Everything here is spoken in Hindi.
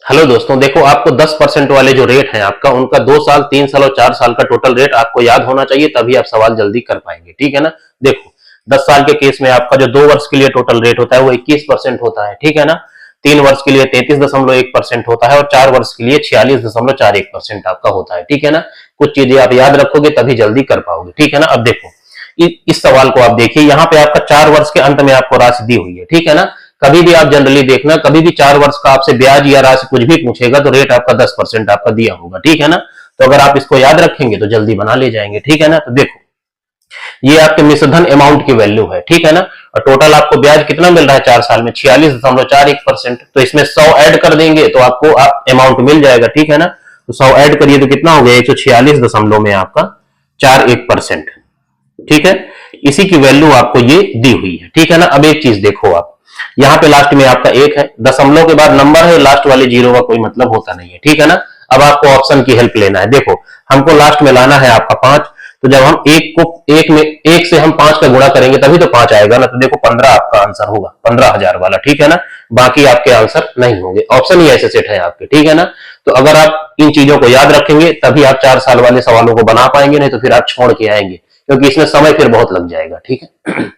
हेलो दोस्तों, देखो आपको 10% वाले जो रेट है आपका, उनका 2 साल, 3 साल और 4 साल का टोटल रेट आपको याद होना चाहिए, तभी आप सवाल जल्दी कर पाएंगे। ठीक है ना। देखो 10 साल के केस में आपका जो 2 वर्ष के लिए टोटल रेट होता है वो 21% होता है। ठीक है ना। 3 वर्ष के लिए 33.1% होता है और 4 वर्ष के लिए 46.41% आपका होता है। ठीक है ना। कुछ चीजें आप याद रखोगे तभी जल्दी कर पाओगे। ठीक है ना। अब देखो इस सवाल को आप देखिए, यहाँ पे आपका 4 वर्ष के अंत में आपको राशि दी हुई है। ठीक है ना। कभी भी आप जनरली देखना, कभी भी 4 वर्ष का आपसे ब्याज या राशि कुछ भी पूछेगा तो रेट आपका 10% आपका दिया होगा। ठीक है ना। तो अगर आप इसको याद रखेंगे तो जल्दी बना ले जाएंगे। ठीक है ना। तो देखो ये आपके मिश्रधन अमाउंट की वैल्यू है। ठीक है ना। और टोटल आपको ब्याज कितना मिल रहा है 4 साल में? 46.41%। तो इसमें 100 ऐड कर देंगे तो आपको अमाउंट मिल जाएगा। ठीक है ना। तो 100 ऐड करिए तो कितना हो गया? 146 दशमलव में आपका 41%। ठीक है। इसी की वैल्यू आपको ये दी हुई है। ठीक है ना। अब एक चीज देखो, आप यहाँ पे लास्ट में आपका 1 है, दशमलव के बाद नंबर है, लास्ट वाले 0 का कोई मतलब होता नहीं है। ठीक है ना। अब आपको ऑप्शन की हेल्प लेना है। देखो हमको लास्ट में लाना है आपका 5, तो जब हम एक से हम 5 का गुणा करेंगे तभी तो 5 आएगा ना। तो देखो 15 आपका आंसर होगा, 15,000 वाला। ठीक है ना। बाकी आपके आंसर नहीं होंगे, ऑप्शन ही ऐसे सेट है आपके। ठीक है ना। तो अगर आप इन चीजों को याद रखेंगे तभी आप 4 साल वाले सवालों को बना पाएंगे, नहीं तो फिर आप छोड़ के आएंगे, क्योंकि इसमें समय फिर बहुत लग जाएगा। ठीक है।